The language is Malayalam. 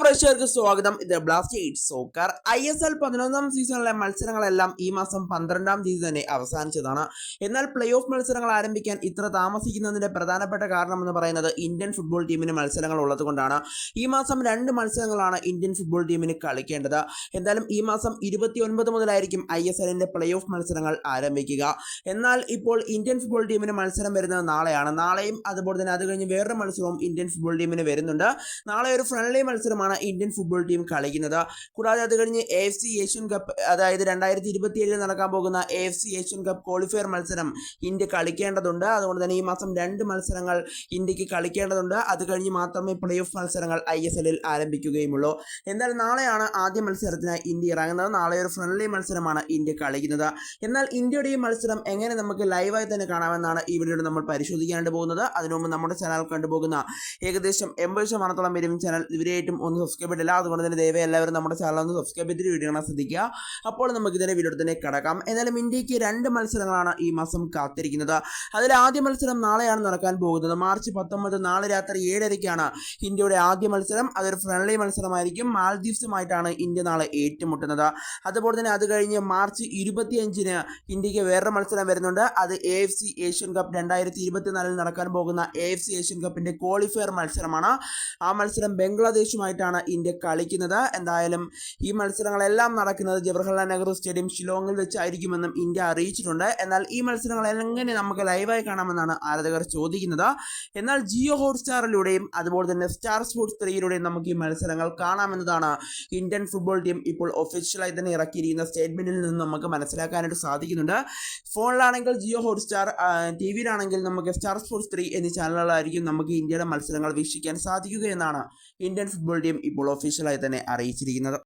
പ്രേക്ഷകർക്ക് സ്വാഗതം. ഇത് ബ്ലാസ്റ്റേഴ്സ് സോക്കർ. ISL 11ാം സീസണിലെ മത്സരങ്ങളെല്ലാം ഈ മാസം 12ാം തീയതി തന്നെ അവസാനിച്ചതാണ്. എന്നാൽ പ്ലേ ഓഫ് മത്സരങ്ങൾ ആരംഭിക്കാൻ ഇത്ര താമസിക്കുന്നതിന്റെ പ്രധാനപ്പെട്ട കാരണം എന്ന് പറയുന്നത് ഇന്ത്യൻ ഫുട്ബോൾ ടീമിന് മത്സരങ്ങൾ ഉള്ളതുകൊണ്ടാണ്. ഈ മാസം 2 മത്സരങ്ങളാണ് ഇന്ത്യൻ ഫുട്ബോൾ ടീമിന് കളിക്കേണ്ടത്. എന്തായാലും ഈ മാസം 29 മുതലായിരിക്കും ISLന്റെ പ്ലേ ഓഫ് മത്സരങ്ങൾ ആരംഭിക്കുക. എന്നാൽ ഇപ്പോൾ ഇന്ത്യൻ ഫുട്ബോൾ ടീമിന് മത്സരം വരുന്നത് നാളെയാണ്. നാളെയും അതുപോലെ തന്നെ അത് കഴിഞ്ഞ് വേറൊരു മത്സരവും ഇന്ത്യൻ ഫുട്ബോൾ ടീമിന് വരുന്നുണ്ട്. നാളെ ഒരു ഫ്രണ്ട്ലി മത്സരമാണ് ഇന്ത്യൻ ഫുട്ബോൾ ടീം കളിക്കുന്നത്. കൂടാതെ അത് കഴിഞ്ഞ് AFC ഏഷ്യൻ കപ്പ്, അതായത് 2027 നടക്കാൻ പോകുന്ന AFC ഏഷ്യൻ കപ്പ് ക്വാളിഫയർ മത്സരം ഇന്ത്യ കളിക്കേണ്ടതുണ്ട്. അതുകൊണ്ട് തന്നെ ഈ മാസം 2 മത്സരങ്ങൾ ഇന്ത്യക്ക് കളിക്കേണ്ടതുണ്ട്. അത് കഴിഞ്ഞ് മാത്രമേ പ്ലേ ഓഫ് മത്സരങ്ങൾ ISLൽ ആരംഭിക്കുകയുമുള്ളൂ. എന്നാൽ നാളെയാണ് ആദ്യ മത്സരത്തിന് ഇന്ത്യ ഇറങ്ങുന്നത്. നാളെ ഒരു ഫ്രണ്ട്ലി മത്സരമാണ് ഇന്ത്യ കളിക്കുന്നത്. എന്നാൽ ഇന്ത്യയുടെ ഈ മത്സരം എങ്ങനെ നമുക്ക് ലൈവായി തന്നെ കാണാമെന്നാണ് ഈ വീഡിയോയിൽ നമ്മൾ പരിശോധിക്കാനായിട്ട് പോകുന്നത്. അതിനു മുമ്പ് നമ്മുടെ ചാനൽ കണ്ടുപോകുന്ന ഏകദേശം 80% പേരും ചാനൽ ഇവരെയായിട്ടും ഒന്ന് സബ്സ്ക്രൈബ് ചെയ്തില്ല. അതുകൊണ്ട് തന്നെ ദയവായി എല്ലാവരും നമ്മുടെ ചാനൽ ഒന്ന് സബ്സ്ക്രൈബ് ചെയ്തിട്ട് വീഡിയോ കാണാൻ ശ്രദ്ധിക്കുക. അപ്പോൾ നമുക്ക് ഇതിന്റെ വീഡിയോ തന്നെ കടക്കാം. എന്നാലും ഇന്ത്യക്ക് 2 മത്സരങ്ങളാണ് ഈ മാസം കാത്തിരിക്കുന്നത്. അതിൽ ആദ്യ മത്സരം നാളെയാണ് നടക്കാൻ പോകുന്നത്. മാർച്ച് 19 നാളെ രാത്രി 7:30ക്കാണ് ഇന്ത്യയുടെ ആദ്യ മത്സരം. അതൊരു ഫ്രണ്ട്ലി മത്സരമായിരിക്കും. മാൽദീവ്സുമായിട്ടാണ് ഇന്ത്യ നാളെ ഏറ്റുമുട്ടുന്നത്. അതുപോലെ തന്നെ അത് കഴിഞ്ഞ് മാർച്ച് 25-ന് ഇന്ത്യക്ക് വേറൊരു മത്സരം വരുന്നുണ്ട്. അത് AFC ഏഷ്യൻ കപ്പ് 2024 നടക്കാൻ പോകുന്ന AFC ഏഷ്യൻ കപ്പിന്റെ ക്വാളിഫയർ മത്സരമാണ്. ആ മത്സരം ബംഗ്ലാദേശുമായിട്ടാണ് ഇന്ത്യ കളിക്കുന്നത്. എന്തായാലും ഈ മത്സരങ്ങളെല്ലാം നടക്കുന്നത് ജവഹർലാൽ നെഹ്റു സ്റ്റേഡിയം ഷിലോങ്ങിൽ വെച്ചായിരിക്കുമെന്നും ഇന്ത്യ അറിയിച്ചിട്ടുണ്ട്. എന്നാൽ ഈ മത്സരങ്ങൾ എങ്ങനെ നമുക്ക് ലൈവായി കാണാമെന്നാണ് ആരാധകർ ചോദിക്കുന്നത്. എന്നാൽ ജിയോ ഹോട്ട്സ്റ്റാറിലൂടെയും അതുപോലെ തന്നെ സ്റ്റാർ സ്പോർട്സ് 3യിലൂടെയും നമുക്ക് ഈ മത്സരങ്ങൾ കാണാമെന്നതാണ് ഇന്ത്യൻ ഫുട്ബോൾ ടീം ഇപ്പോൾ ഒഫീഷ്യലായി തന്നെ ഇറക്കിയിരിക്കുന്ന സ്റ്റേറ്റ്മെന്റിൽ നിന്ന് നമുക്ക് മനസ്സിലാക്കാനായിട്ട് സാധിക്കുന്നുണ്ട്. ഫോണിലാണെങ്കിൽ ജിയോ ഹോട്ട്സ്റ്റാർ, TV-യിലാണെങ്കിൽ നമുക്ക് സ്റ്റാർ സ്പോർട്സ് 3 എന്നീ ചാനലുകളായിരിക്കും നമുക്ക് ഇന്ത്യയുടെ മത്സരങ്ങൾ വീക്ഷിക്കാൻ സാധിക്കുക എന്നാണ് ഇന്ത്യൻ ഫുട്ബോൾ ടീം ഇപ്പോൾ ഒഫീഷ്യലായി തന്നെ അറിയിച്ചിരിക്കുന്നത്.